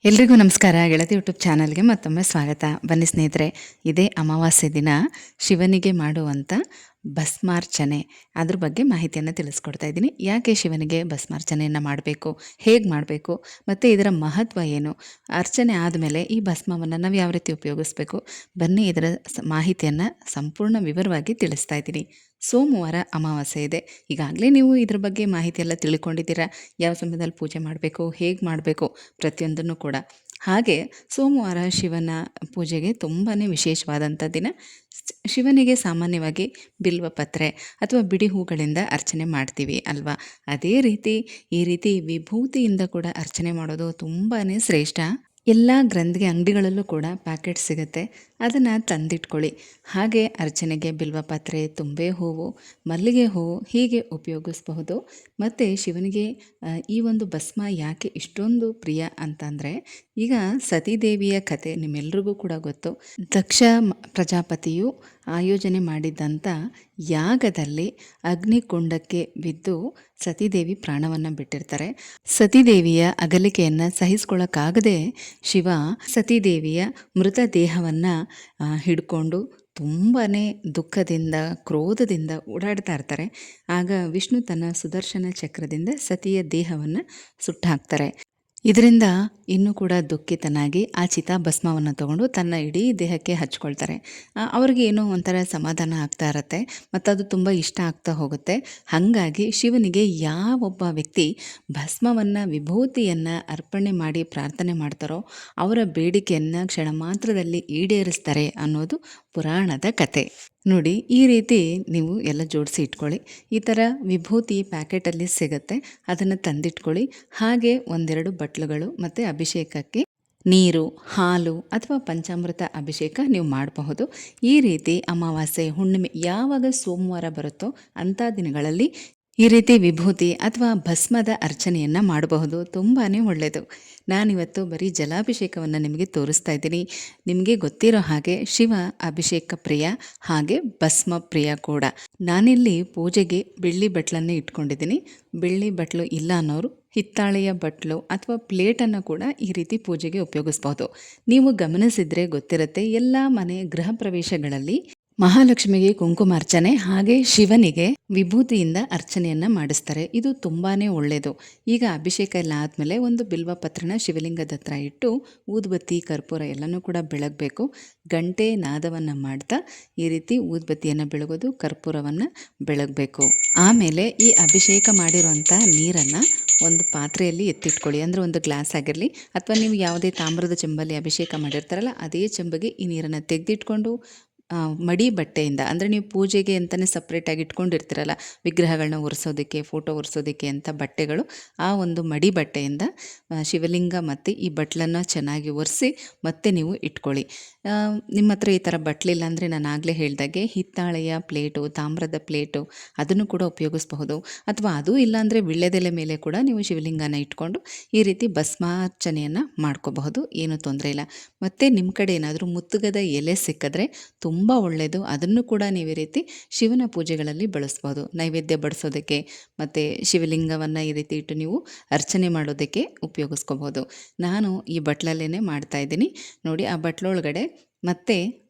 ಎಲ್ರಿಗೂ ನಮಸ್ಕಾರ. ಗೆಳತಿ ಯೂಟ್ಯೂಬ್ ಚಾನಲ್ಗೆ ಮತ್ತೊಮ್ಮೆ ಸ್ವಾಗತ. ಬನ್ನಿ ಸ್ನೇಹಿತರೆ, ಇದೇ ಅಮಾವಾಸ್ಯೆ ದಿನ ಶಿವನಿಗೆ ಮಾಡುವಂಥ ಭಸ್ಮಾರ್ಚನೆ ಅದ್ರ ಬಗ್ಗೆ ಮಾಹಿತಿಯನ್ನು ತಿಳಿಸ್ಕೊಡ್ತಾ ಇದ್ದೀನಿ. ಯಾಕೆ ಶಿವನಿಗೆ ಭಸ್ಮಾರ್ಚನೆಯನ್ನು ಮಾಡಬೇಕು, ಹೇಗೆ ಮಾಡಬೇಕು ಮತ್ತು ಇದರ ಮಹತ್ವ ಏನು, ಅರ್ಚನೆ ಆದಮೇಲೆ ಈ ಭಸ್ಮವನ್ನು ನಾವು ಯಾವ ರೀತಿ ಉಪಯೋಗಿಸ್ಬೇಕು, ಬನ್ನಿ ಇದರ ಮಾಹಿತಿಯನ್ನು ಸಂಪೂರ್ಣ ವಿವರವಾಗಿ ತಿಳಿಸ್ತಾ ಇದ್ದೀನಿ. ಸೋಮವಾರ ಅಮಾವಾಸ್ಯೆ ಇದೆ. ಈಗಾಗಲೇ ನೀವು ಇದ್ರ ಬಗ್ಗೆ ಮಾಹಿತಿ ಎಲ್ಲ ತಿಳ್ಕೊಂಡಿದ್ದೀರಾ. ಯಾವ ಸಮಯದಲ್ಲಿ ಪೂಜೆ ಮಾಡಬೇಕು, ಹೇಗೆ ಮಾಡಬೇಕು, ಪ್ರತಿಯೊಂದನ್ನು ಕೂಡ. ಹಾಗೆ ಸೋಮವಾರ ಶಿವನ ಪೂಜೆಗೆ ತುಂಬಾ ವಿಶೇಷವಾದಂಥ ದಿನ. ಶಿವನಿಗೆ ಸಾಮಾನ್ಯವಾಗಿ ಬಿಲ್ವಪತ್ರೆ ಅಥವಾ ಬಿಡಿ ಹೂಗಳಿಂದ ಅರ್ಚನೆ ಮಾಡ್ತೀವಿ ಅಲ್ವಾ. ಅದೇ ರೀತಿ ಈ ರೀತಿ ವಿಭೂತಿಯಿಂದ ಕೂಡ ಅರ್ಚನೆ ಮಾಡೋದು ತುಂಬಾ ಶ್ರೇಷ್ಠ. ಎಲ್ಲ ಗ್ರಂಥಿಗೆ ಅಂಗಡಿಗಳಲ್ಲೂ ಕೂಡ ಪ್ಯಾಕೆಟ್ ಸಿಗುತ್ತೆ, ಅದನ್ನು ತಂದಿಟ್ಕೊಳ್ಳಿ. ಹಾಗೆ ಅರ್ಚನೆಗೆ ಬಿಲ್ವಪತ್ರೆ, ತುಂಬೆ ಹೂವು, ಮಲ್ಲಿಗೆ ಹೂವು ಹೀಗೆ ಉಪಯೋಗಿಸಬಹುದು. ಮತ್ತು ಶಿವನಿಗೆ ಈ ಒಂದು ಭಸ್ಮ ಯಾಕೆ ಇಷ್ಟೊಂದು ಪ್ರಿಯ ಅಂತಂದರೆ, ಈಗ ಸತೀದೇವಿಯ ಕತೆ ನಿಮ್ಮೆಲ್ರಿಗೂ ಕೂಡ ಗೊತ್ತು. ದಕ್ಷ ಪ್ರಜಾಪತಿಯು ಆಯೋಜನೆ ಮಾಡಿದ್ದಂಥ ಯಾಗದಲ್ಲಿ ಅಗ್ನಿಕುಂಡಕ್ಕೆ ಬಿದ್ದು ಸತೀದೇವಿ ಪ್ರಾಣವನ್ನು ಬಿಟ್ಟಿರ್ತಾರೆ. ಸತೀದೇವಿಯ ಅಗಲಿಕೆಯನ್ನು ಸಹಿಸ್ಕೊಳ್ಳೋಕ್ಕಾಗದೆ ಶಿವ ಸತೀದೇವಿಯ ಮೃತದೇಹವನ್ನು ಹಿಡ್ಕೊಂಡು ತುಂಬಾ ದುಃಖದಿಂದ, ಕ್ರೋಧದಿಂದ ಓಡಾಡ್ತಾ ಇರ್ತಾರೆ. ಆಗ ವಿಷ್ಣು ತನ್ನ ಸುದರ್ಶನ ಚಕ್ರದಿಂದ ಸತಿಯ ದೇಹವನ್ನು ಸುಟ್ಟಾಕ್ತಾರೆ. ಇದರಿಂದ ಇನ್ನೂ ಕೂಡ ದುಃಖಿತನಾಗಿ ಆ ಚಿತಾಭಸ್ಮವನ್ನು ತಗೊಂಡು ತನ್ನ ಇಡೀ ದೇಹಕ್ಕೆ ಹಚ್ಕೊಳ್ತಾರೆ. ಅವ್ರಿಗೆ ಏನೋ ಒಂಥರ ಸಮಾಧಾನ ಆಗ್ತಾ ಇರತ್ತೆ ಮತ್ತು ಅದು ತುಂಬ ಇಷ್ಟ ಆಗ್ತಾ ಹೋಗುತ್ತೆ. ಹಾಗಾಗಿ ಶಿವನಿಗೆ ಯಾವೊಬ್ಬ ವ್ಯಕ್ತಿ ಭಸ್ಮವನ್ನು, ವಿಭೂತಿಯನ್ನು ಅರ್ಪಣೆ ಮಾಡಿ ಪ್ರಾರ್ಥನೆ ಮಾಡ್ತಾರೋ ಅವರ ಬೇಡಿಕೆಯನ್ನು ಕ್ಷಣ ಮಾತ್ರದಲ್ಲಿ ಈಡೇರಿಸ್ತಾರೆ ಅನ್ನೋದು ಪುರಾಣದ ಕತೆ. ನೋಡಿ, ಈ ರೀತಿ ನೀವು ಎಲ್ಲ ಜೋಡಿಸಿ ಇಟ್ಕೊಳ್ಳಿ. ಈ ಥರ ವಿಭೂತಿ ಪ್ಯಾಕೆಟಲ್ಲಿ ಸಿಗುತ್ತೆ, ಅದನ್ನು ತಂದಿಟ್ಕೊಳ್ಳಿ. ಹಾಗೆ ಒಂದೆರಡು ಬಟ್ಲುಗಳು ಮತ್ತು ಅಭಿಷೇಕಕ್ಕೆ ನೀರು, ಹಾಲು ಅಥವಾ ಪಂಚಾಮೃತ ಅಭಿಷೇಕ ನೀವು ಮಾಡಬಹುದು. ಈ ರೀತಿ ಅಮಾವಾಸ್ಯೆ, ಹುಣ್ಣಿಮೆ ಯಾವಾಗ ಸೋಮವಾರ ಬರುತ್ತೋ ಅಂಥ ದಿನಗಳಲ್ಲಿ ಈ ರೀತಿ ವಿಭೂತಿ ಅಥವಾ ಭಸ್ಮದ ಅರ್ಚನೆಯನ್ನು ಮಾಡಬಹುದು. ತುಂಬಾ ಒಳ್ಳೆಯದು. ನಾನಿವತ್ತು ಬರೀ ಜಲಾಭಿಷೇಕವನ್ನು ನಿಮಗೆ ತೋರಿಸ್ತಾ ಇದ್ದೀನಿ. ನಿಮಗೆ ಗೊತ್ತಿರೋ ಹಾಗೆ ಶಿವ ಅಭಿಷೇಕ ಪ್ರಿಯ, ಹಾಗೆ ಭಸ್ಮ ಪ್ರಿಯ ಕೂಡ. ನಾನಿಲ್ಲಿ ಪೂಜೆಗೆ ಬೆಳ್ಳಿ ಬಟ್ಲನ್ನೇ ಇಟ್ಕೊಂಡಿದ್ದೀನಿ. ಬೆಳ್ಳಿ ಬಟ್ಲು ಇಲ್ಲ ಅನ್ನೋರು ಹಿತ್ತಾಳೆಯ ಬಟ್ಲು ಅಥವಾ ಪ್ಲೇಟನ್ನು ಕೂಡ ಈ ರೀತಿ ಪೂಜೆಗೆ ಉಪಯೋಗಿಸ್ಬೋದು. ನೀವು ಗಮನಿಸಿದರೆ ಗೊತ್ತಿರುತ್ತೆ, ಎಲ್ಲ ಮನೆ ಗೃಹ ಪ್ರವೇಶಗಳಲ್ಲಿ ಮಹಾಲಕ್ಷ್ಮಿಗೆ ಕುಂಕುಮಾರ್ಚನೆ, ಹಾಗೆ ಶಿವನಿಗೆ ವಿಭೂತಿಯಿಂದ ಅರ್ಚನೆಯನ್ನು ಮಾಡಿಸ್ತಾರೆ. ಇದು ತುಂಬಾ ಒಳ್ಳೆಯದು. ಈಗ ಅಭಿಷೇಕ ಎಲ್ಲ ಆದಮೇಲೆ ಒಂದು ಬಿಲ್ವಪತ್ರನ ಶಿವಲಿಂಗದ ಹತ್ರ ಇಟ್ಟು ಊದುಬತ್ತಿ, ಕರ್ಪೂರ ಎಲ್ಲನೂ ಕೂಡ ಬೆಳಗಬೇಕು. ಗಂಟೆ ನಾದವನ್ನು ಮಾಡ್ತಾ ಈ ರೀತಿ ಊದುಬತ್ತಿಯನ್ನು ಬೆಳಗೋದು, ಕರ್ಪೂರವನ್ನು ಬೆಳಗಬೇಕು. ಆಮೇಲೆ ಈ ಅಭಿಷೇಕ ಮಾಡಿರುವಂಥ ನೀರನ್ನು ಒಂದು ಪಾತ್ರೆಯಲ್ಲಿ ಎತ್ತಿಟ್ಕೊಳ್ಳಿ. ಅಂದರೆ ಒಂದು ಗ್ಲಾಸ್ ಆಗಿರಲಿ, ಅಥವಾ ನೀವು ಯಾವುದೇ ತಾಮ್ರದ ಚೆಂಬಲ್ಲಿ ಅಭಿಷೇಕ ಮಾಡಿರ್ತಾರಲ್ಲ ಅದೇ ಚೆಂಬಿಗೆ ಈ ನೀರನ್ನು ತೆಗೆದಿಟ್ಕೊಂಡು ಮಡಿ ಬಟ್ಟೆಯಿಂದ, ಅಂದರೆ ನೀವು ಪೂಜೆಗೆ ಅಂತಲೇ ಸಪ್ರೇಟಾಗಿ ಇಟ್ಕೊಂಡಿರ್ತೀರಲ್ಲ ವಿಗ್ರಹಗಳನ್ನ ಒರೆಸೋದಕ್ಕೆ, ಫೋಟೋ ಒರೆಸೋದಕ್ಕೆ ಅಂತ ಬಟ್ಟೆಗಳು, ಆ ಒಂದು ಮಡಿ ಬಟ್ಟೆಯಿಂದ ಶಿವಲಿಂಗ ಮತ್ತು ಈ ಬಟ್ಲನ್ನು ಚೆನ್ನಾಗಿ ಒರೆಸಿ ಮತ್ತೆ ನೀವು ಇಟ್ಕೊಳ್ಳಿ. ನಿಮ್ಮ ಹತ್ರ ಈ ಥರ ಬಟ್ಲಿಲ್ಲ ಅಂದರೆ ನಾನು ಆಗಲೇ ಹೇಳಿದಾಗೆ ಹಿತ್ತಾಳೆಯ ಪ್ಲೇಟು, ತಾಮ್ರದ ಪ್ಲೇಟು ಅದನ್ನು ಕೂಡ ಉಪಯೋಗಿಸಬಹುದು. ಅಥವಾ ಅದು ಇಲ್ಲಾಂದರೆ ವಿಳ್ಯದೆಲೆ ಮೇಲೆ ಕೂಡ ನೀವು ಶಿವಲಿಂಗನ ಇಟ್ಕೊಂಡು ಈ ರೀತಿ ಭಸ್ಮಾರ್ಚನೆಯನ್ನು ಮಾಡ್ಕೋಬಹುದು, ಏನೂ ತೊಂದರೆ ಇಲ್ಲ. ಮತ್ತು ನಿಮ್ಮ ಕಡೆ ಏನಾದರೂ ಮುತ್ತುಗದ ಎಲೆ ಸಿಕ್ಕಿದ್ರೆ ತುಂಬ ಒಳ್ಳೆಯದು. ಅದನ್ನು ಕೂಡ ನೀವು ಈ ರೀತಿ ಶಿವನ ಪೂಜೆಗಳಲ್ಲಿ ಬಳಸ್ಬೋದು. ನೈವೇದ್ಯ ಬಡಿಸೋದಕ್ಕೆ ಮತ್ತು ಶಿವಲಿಂಗವನ್ನು ಈ ರೀತಿ ಇಟ್ಟು ನೀವು ಅರ್ಚನೆ ಮಾಡೋದಕ್ಕೆ ಉಪಯೋಗಿಸ್ಕೋಬೋದು. ನಾನು ಈ ಬಟ್ಲಲ್ಲೇ ಮಾಡ್ತಾಯಿದ್ದೀನಿ ನೋಡಿ. ಆ ಬಟ್ಲೊಳಗಡೆ ಮತ್ತೆ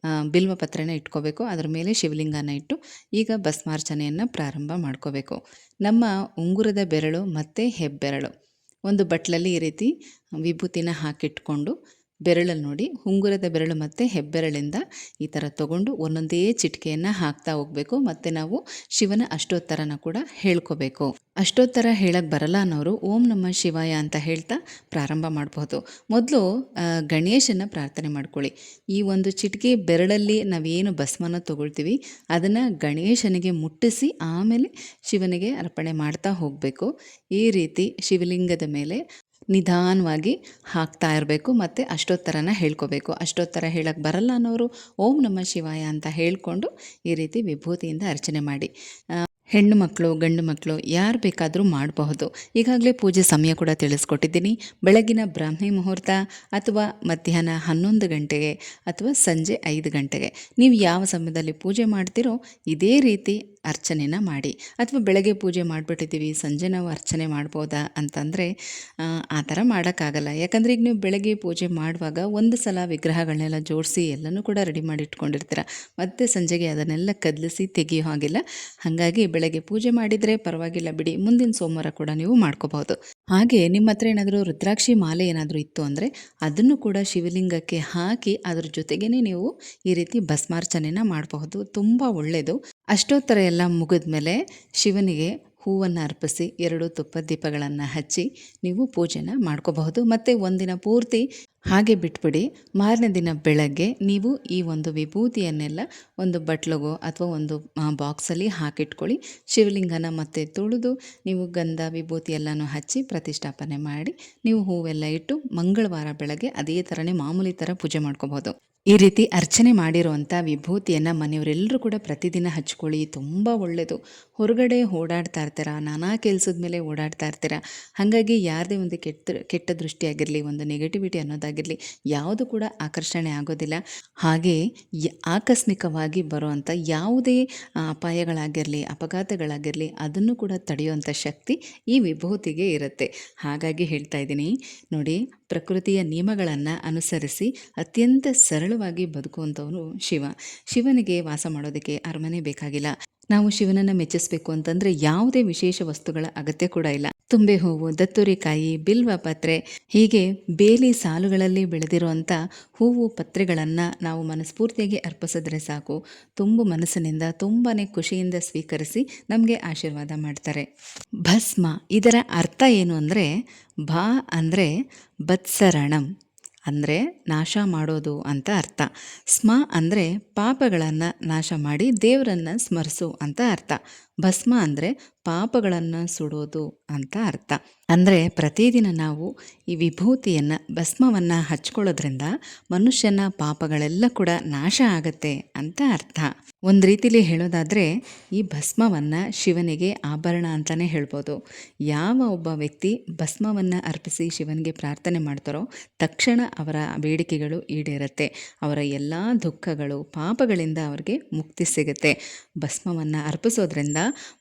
ಬಿಲ್ವಪತ್ರೆನ ಇಟ್ಕೋಬೇಕು, ಅದರ ಮೇಲೆ ಶಿವಲಿಂಗನ ಇಟ್ಟು ಈಗ ಭಸ್ಮಾರ್ಚನೆಯನ್ನು ಪ್ರಾರಂಭ ಮಾಡ್ಕೋಬೇಕು. ನಮ್ಮ ಉಂಗುರದ ಬೆರಳು ಮತ್ತು ಹೆಬ್ಬೆರಳು ಒಂದು ಬಟ್ಲಲ್ಲಿ ಈ ರೀತಿ ವಿಭೂತಿನ ಹಾಕಿಟ್ಕೊಂಡು ಬೆರಳಲ್ಲಿ ನೋಡಿ, ಉಂಗುರದ ಬೆರಳು ಮತ್ತು ಹೆಬ್ಬೆರಳಿಂದ ಈ ಥರ ತೊಗೊಂಡು ಒಂದೊಂದೇ ಚಿಟಿಕೆಯನ್ನು ಹಾಕ್ತಾ ಹೋಗಬೇಕು. ಮತ್ತು ನಾವು ಶಿವನ ಅಷ್ಟೋತ್ತರನ ಕೂಡ ಹೇಳ್ಕೋಬೇಕು. ಅಷ್ಟೋತ್ತರ ಹೇಳಕ್ಕೆ ಬರಲ್ಲ ಅನ್ನೋರು ಓಂ ನಮಃ ಶಿವಾಯ ಅಂತ ಹೇಳ್ತಾ ಪ್ರಾರಂಭ ಮಾಡ್ಬೋದು. ಮೊದಲು ಗಣೇಶನ ಪ್ರಾರ್ಥನೆ ಮಾಡ್ಕೊಳ್ಳಿ. ಈ ಒಂದು ಚಿಟಿಕೆ ಬೆರಳಲ್ಲಿ ನಾವೇನು ಭಸ್ಮನ ತೊಗೊಳ್ತೀವಿ ಅದನ್ನು ಗಣೇಶನಿಗೆ ಮುಟ್ಟಿಸಿ ಆಮೇಲೆ ಶಿವನಿಗೆ ಅರ್ಪಣೆ ಮಾಡ್ತಾ ಹೋಗಬೇಕು. ಈ ರೀತಿ ಶಿವಲಿಂಗದ ಮೇಲೆ ನಿಧಾನವಾಗಿ ಹಾಕ್ತಾ ಇರಬೇಕು ಮತ್ತು ಅಷ್ಟೋತ್ತರನ ಹೇಳ್ಕೋಬೇಕು. ಅಷ್ಟೋತ್ತರ ಹೇಳಕ್ಕೆ ಬರಲ್ಲ ಅನ್ನೋರು ಓಂ ನಮಃ ಶಿವಾಯ ಅಂತ ಹೇಳಿಕೊಂಡು ಈ ರೀತಿ ವಿಭೂತಿಯಿಂದ ಅರ್ಚನೆ ಮಾಡಿ. ಹೆಣ್ಣು ಮಕ್ಕಳು, ಗಂಡು ಮಕ್ಕಳು ಯಾರು ಬೇಕಾದರೂ ಮಾಡಬಹುದು. ಈಗಾಗಲೇ ಪೂಜೆ ಸಮಯ ಕೂಡ ತಿಳಿಸ್ಕೊಟ್ಟಿದ್ದೀನಿ. ಬೆಳಗಿನ ಬ್ರಾಹ್ಮಿ ಮುಹೂರ್ತ ಅಥವಾ ಮಧ್ಯಾಹ್ನ 11 ಗಂಟೆಗೆ ಅಥವಾ ಸಂಜೆ 5 ಗಂಟೆಗೆ ನೀವು ಯಾವ ಸಮಯದಲ್ಲಿ ಪೂಜೆ ಮಾಡ್ತೀರೋ ಇದೇ ರೀತಿ ಅರ್ಚನೆನ ಮಾಡಿ. ಅಥವಾ ಬೆಳಗ್ಗೆ ಪೂಜೆ ಮಾಡಿಬಿಟ್ಟಿದ್ದೀವಿ, ಸಂಜೆ ನಾವು ಅರ್ಚನೆ ಮಾಡ್ಬೋದಾ ಅಂತಂದರೆ ಆ ಥರ ಮಾಡೋಕ್ಕಾಗಲ್ಲ. ಯಾಕಂದರೆ ಈಗ ನೀವು ಬೆಳಗ್ಗೆ ಪೂಜೆ ಮಾಡುವಾಗ ಒಂದು ಸಲ ವಿಗ್ರಹಗಳನ್ನೆಲ್ಲ ಜೋಡಿಸಿ ಎಲ್ಲನೂ ಕೂಡ ರೆಡಿ ಮಾಡಿ ಇಟ್ಕೊಂಡಿರ್ತೀರ. ಮತ್ತು ಸಂಜೆಗೆ ಅದನ್ನೆಲ್ಲ ಕದಲಿಸಿ ತೆಗಿಯೋ ಹಾಗಿಲ್ಲ. ಹಾಗಾಗಿ ಬೆಳಗ್ಗೆ ಪೂಜೆ ಮಾಡಿದರೆ ಪರವಾಗಿಲ್ಲ ಬಿಡಿ, ಮುಂದಿನ ಸೋಮವಾರ ಕೂಡ ನೀವು ಮಾಡ್ಕೋಬಹುದು. ಹಾಗೆ ನಿಮ್ಮ ಹತ್ರ ಏನಾದರೂ ರುದ್ರಾಕ್ಷಿ ಮಾಲೆ ಏನಾದರೂ ಇತ್ತು ಅಂದರೆ ಅದನ್ನು ಕೂಡ ಶಿವಲಿಂಗಕ್ಕೆ ಹಾಕಿ ಅದ್ರ ಜೊತೆಗೇ ನೀವು ಈ ರೀತಿ ಭಸ್ಮಾರ್ಚನೆನ ಮಾಡಬಹುದು. ತುಂಬ ಒಳ್ಳೆಯದು. ಅಷ್ಟೋತ್ತರ ಎಲ್ಲ ಮುಗಿದ್ಮೇಲೆ ಶಿವನಿಗೆ ಹೂವನ್ನು ಅರ್ಪಿಸಿ 2 ತುಪ್ಪದ ದೀಪಗಳನ್ನು ಹಚ್ಚಿ ನೀವು ಪೂಜೆನ ಮಾಡ್ಕೋಬಹುದು. ಮತ್ತು ಒಂದಿನ ಪೂರ್ತಿ ಹಾಗೆ ಬಿಟ್ಬಿಡಿ. ಮಾರನೇ ದಿನ ಬೆಳಗ್ಗೆ ನೀವು ಈ ಒಂದು ವಿಭೂತಿಯನ್ನೆಲ್ಲ ಒಂದು ಬಟ್ಲಿಗೋ ಅಥವಾ ಒಂದು ಬಾಕ್ಸಲ್ಲಿ ಹಾಕಿಟ್ಕೊಳ್ಳಿ. ಶಿವಲಿಂಗನ ಮತ್ತೆ ತೊಳೆದು ನೀವು ಗಂಧ ವಿಭೂತಿ ಎಲ್ಲನೂ ಹಚ್ಚಿ ಪ್ರತಿಷ್ಠಾಪನೆ ಮಾಡಿ ನೀವು ಹೂವೆಲ್ಲ ಇಟ್ಟು ಮಂಗಳವಾರ ಬೆಳಗ್ಗೆ ಅದೇ ಥರನೇ ಮಾಮೂಲಿ ಥರ ಪೂಜೆ ಮಾಡ್ಕೋಬಹುದು. ಈ ರೀತಿ ಅರ್ಚನೆ ಮಾಡಿರುವಂಥ ವಿಭೂತಿಯನ್ನು ಮನೆಯವರೆಲ್ಲರೂ ಕೂಡ ಪ್ರತಿದಿನ ಹಚ್ಕೊಳ್ಳಿ. ತುಂಬ ಒಳ್ಳೆಯದು. ಹೊರಗಡೆ ಓಡಾಡ್ತಾ ಇರ್ತೀರ, ನಾನಾ ಕೆಲಸದ ಮೇಲೆ ಓಡಾಡ್ತಾ ಇರ್ತೀರ. ಹಾಗಾಗಿ ಯಾರದೇ ಒಂದು ಕೆಟ್ಟ ದೃಷ್ಟಿ ಆಗಿರಲಿ, ಒಂದು ನೆಗೆಟಿವಿಟಿ ಅನ್ನೋದಾಗಿರಲಿ ಯಾವುದು ಕೂಡ ಆಕರ್ಷಣೆ ಆಗೋದಿಲ್ಲ. ಹಾಗೆ ಆಕಸ್ಮಿಕವಾಗಿ ಬರುವಂಥ ಯಾವುದೇ ಅಪಾಯಗಳಾಗಿರಲಿ, ಅಪಘಾತಗಳಾಗಿರಲಿ ಅದನ್ನು ಕೂಡ ತಡೆಯುವಂಥ ಶಕ್ತಿ ಈ ವಿಭೂತಿಗೆ ಇರುತ್ತೆ. ಹಾಗಾಗಿ ಹೇಳ್ತಾ ಇದ್ದೀನಿ ನೋಡಿ, ಪ್ರಕೃತಿಯ ನಿಯಮಗಳನ್ನು ಅನುಸರಿಸಿ ಅತ್ಯಂತ ಸರಳವಾಗಿ ಬದುಕುವಂಥವನು ಶಿವ. ಶಿವನಿಗೆ ವಾಸ ಮಾಡೋದಕ್ಕೆ ಅರಮನೆ ಬೇಕಾಗಿಲ್ಲ. ನಾವು ಶಿವನನ್ನು ಮೆಚ್ಚಿಸಬೇಕು ಅಂತಂದರೆ ಯಾವುದೇ ವಿಶೇಷ ವಸ್ತುಗಳ ಅಗತ್ಯ ಕೂಡ ಇಲ್ಲ. ತುಂಬೆ ಹೂವು, ದತ್ತುರಿಕಾಯಿ, ಬಿಲ್ವ ಪತ್ರೆ ಹೀಗೆ ಬೇಲಿ ಸಾಲುಗಳಲ್ಲಿ ಬೆಳೆದಿರುವಂಥ ಹೂವು ಪತ್ರೆಗಳನ್ನು ನಾವು ಮನಸ್ಫೂರ್ತಿಯಾಗಿ ಅರ್ಪಿಸಿದ್ರೆ ಸಾಕು. ತುಂಬು ಮನಸ್ಸಿನಿಂದ ತುಂಬಾ ಖುಷಿಯಿಂದ ಸ್ವೀಕರಿಸಿ ನಮಗೆ ಆಶೀರ್ವಾದ ಮಾಡ್ತಾರೆ. ಭಸ್ಮ, ಇದರ ಅರ್ಥ ಏನು ಅಂದರೆ ಭಾ ಅಂದರೆ ಬತ್ಸರಣಂ ಅಂದರೆ ನಾಶ ಮಾಡೋದು ಅಂತ ಅರ್ಥ. ಸ್ಮ ಅಂದರೆ ಪಾಪಗಳನ್ನು ನಾಶ ಮಾಡಿ ದೇವರನ್ನು ಸ್ಮರಿಸು ಅಂತ ಅರ್ಥ. ಭಸ್ಮ ಅಂದರೆ ಪಾಪಗಳನ್ನು ಸುಡೋದು ಅಂತ ಅರ್ಥ. ಅಂದರೆ ಪ್ರತಿದಿನ ನಾವು ಈ ವಿಭೂತಿಯನ್ನು ಭಸ್ಮವನ್ನು ಹಚ್ಕೊಳ್ಳೋದ್ರಿಂದ ಮನುಷ್ಯನ ಪಾಪಗಳೆಲ್ಲ ಕೂಡ ನಾಶ ಆಗತ್ತೆ ಅಂತ ಅರ್ಥ. ಒಂದು ರೀತಿಲಿ ಹೇಳೋದಾದರೆ ಈ ಭಸ್ಮವನ್ನು ಶಿವನಿಗೆ ಆಭರಣ ಅಂತಲೇ ಹೇಳ್ಬೋದು. ಯಾವ ಒಬ್ಬ ವ್ಯಕ್ತಿ ಭಸ್ಮವನ್ನು ಅರ್ಪಿಸಿ ಶಿವನಿಗೆ ಪ್ರಾರ್ಥನೆ ಮಾಡ್ತಾರೋ ತಕ್ಷಣ ಅವರ ಬೇಡಿಕೆಗಳು ಈಡೇರುತ್ತೆ. ಅವರ ಎಲ್ಲ ದುಃಖಗಳು ಪಾಪಗಳಿಂದ ಅವ್ರಿಗೆ ಮುಕ್ತಿ ಸಿಗುತ್ತೆ. ಭಸ್ಮವನ್ನು ಅರ್ಪಿಸೋದ್ರಿಂದ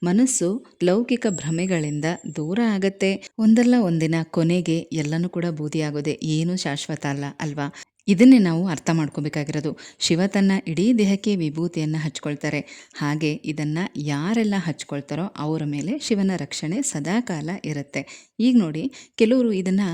ಮನಸ್ಸು ಲೌಕಿಕ ಭ್ರಮೆಗಳಿಂದ ದೂರ ಆಗತ್ತೆ. ಒಂದಲ್ಲ ಒಂದಿನ ಕೊನೆಗೆ ಎಲ್ಲನೂ ಕೂಡ ಬೂದಿಯಾಗೋದೆ, ಏನೂ ಶಾಶ್ವತ ಅಲ್ಲ ಅಲ್ವಾ? ಇದನ್ನೇ ನಾವು ಅರ್ಥ ಮಾಡ್ಕೋಬೇಕಾಗಿರೋದು. ಶಿವ ತನ್ನ ಇಡೀ ದೇಹಕ್ಕೆ ವಿಭೂತಿಯನ್ನು ಹಚ್ಕೊಳ್ತಾರೆ. ಹಾಗೆ ಇದನ್ನು ಯಾರೆಲ್ಲ ಹಚ್ಕೊಳ್ತಾರೋ ಅವರ ಮೇಲೆ ಶಿವನ ರಕ್ಷಣೆ ಸದಾಕಾಲ ಇರುತ್ತೆ. ಈಗ ನೋಡಿ, ಕೆಲವರು ಇದನ್ನು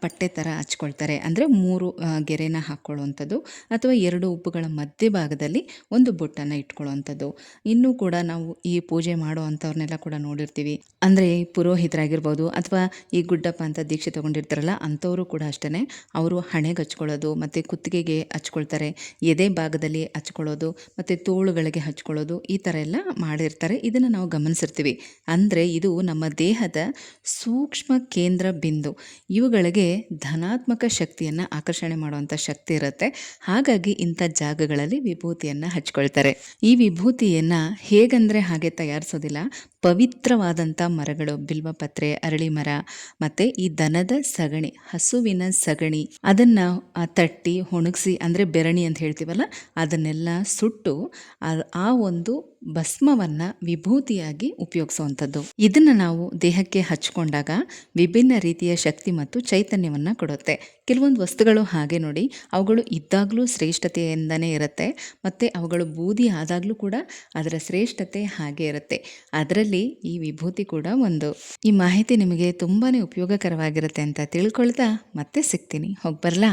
ಪಟ್ಟೆ ಥರ ಹಚ್ಕೊಳ್ತಾರೆ. ಅಂದರೆ 3 ಗೆರೆನ ಹಾಕ್ಕೊಳ್ಳುವಂಥದ್ದು ಅಥವಾ 2 ಉಪ್ಪುಗಳ ಮಧ್ಯಭಾಗದಲ್ಲಿ ಒಂದು ಬೊಟ್ಟನ್ನು ಇಟ್ಕೊಳ್ಳುವಂಥದ್ದು. ಇನ್ನೂ ಕೂಡ ನಾವು ಈ ಪೂಜೆ ಮಾಡೋ ಅಂಥವ್ರನ್ನೆಲ್ಲ ಕೂಡ ನೋಡಿರ್ತೀವಿ. ಅಂದರೆ ಪುರೋಹಿತರಾಗಿರ್ಬೋದು ಅಥವಾ ಈ ಗುಡ್ಡಪ್ಪ ಅಂತ ದೀಕ್ಷೆ ತೊಗೊಂಡಿರ್ತಾರಲ್ಲ ಅಂಥವರು ಕೂಡ ಅಷ್ಟೇ. ಅವರು ಹಣೆಗೆ ಹಚ್ಕೊಳ್ಳೋದು ಮತ್ತು ಕುತ್ತಿಗೆಗೆ ಹಚ್ಕೊಳ್ತಾರೆ, ಎದೆ ಭಾಗದಲ್ಲಿ ಹಚ್ಕೊಳ್ಳೋದು ಮತ್ತು ತೋಳುಗಳಿಗೆ ಹಚ್ಕೊಳ್ಳೋದು, ಈ ಥರ ಎಲ್ಲ ಮಾಡಿರ್ತಾರೆ. ಇದನ್ನು ನಾವು ಗಮನಿಸಿರ್ತೀವಿ. ಅಂದರೆ ಇದು ನಮ್ಮ ದೇಹದ ಸೂಕ್ಷ್ಮ ಕೇಂದ್ರ ಬಿಂದು. ಇವುಗಳಿಗೆ ಧನಾತ್ಮಕ ಶಕ್ತಿಯನ್ನು ಆಕರ್ಷಣೆ ಮಾಡುವಂಥ ಶಕ್ತಿ ಇರುತ್ತೆ. ಹಾಗಾಗಿ ಇಂಥ ಜಾಗಗಳಲ್ಲಿ ವಿಭೂತಿಯನ್ನು ಹಚ್ಕೊಳ್ತಾರೆ. ಈ ವಿಭೂತಿಯನ್ನು ಹೇಗಂದರೆ ಹಾಗೆ ತಯಾರಿಸೋದಿಲ್ಲ. ಪವಿತ್ರವಾದಂಥ ಮರಗಳು, ಬಿಲ್ವಪತ್ರೆ, ಅರಳಿ ಮರ ಮತ್ತು ಈ ದನದ ಸಗಣಿ, ಹಸುವಿನ ಸಗಣಿ ಅದನ್ನು ತಟ್ಟಿ ಒಣಗಿಸಿ, ಅಂದರೆ ಬೆರಣಿ ಅಂತ ಹೇಳ್ತೀವಲ್ಲ, ಅದನ್ನೆಲ್ಲ ಸುಟ್ಟು ಆ ಒಂದು ಭಸ್ಮವನ್ನು ವಿಭೂತಿಯಾಗಿ ಉಪಯೋಗಿಸುವಂಥದ್ದು. ಇದನ್ನು ನಾವು ದೇಹಕ್ಕೆ ಹಚ್ಕೊಂಡಾಗ ವಿಭಿನ್ನ ರೀತಿಯ ಶಕ್ತಿ ಮತ್ತು ಚೈತನ್ಯವನ್ನು ಕೊಡುತ್ತೆ. ಕೆಲವೊಂದು ವಸ್ತುಗಳು ಹಾಗೆ ನೋಡಿ, ಅವುಗಳು ಇದ್ದಾಗಲೂ ಶ್ರೇಷ್ಠತೆಯಿಂದನೇ ಇರುತ್ತೆ ಮತ್ತು ಅವುಗಳು ಬೂದಿ ಆದಾಗಲೂ ಕೂಡ ಅದರ ಶ್ರೇಷ್ಠತೆ ಹಾಗೆ ಇರುತ್ತೆ. ಅದರಲ್ಲಿ ಈ ವಿಭೂತಿ ಕೂಡ ಒಂದು. ಈ ಮಾಹಿತಿ ನಿಮಗೆ ತುಂಬಾ ಉಪಯೋಗಕರವಾಗಿರುತ್ತೆ ಅಂತ ತಿಳ್ಕೊಳ್ತಾ ಮತ್ತೆ ಸಿಗ್ತೀನಿ. ಹೋಗಿ ಬರಲಾ?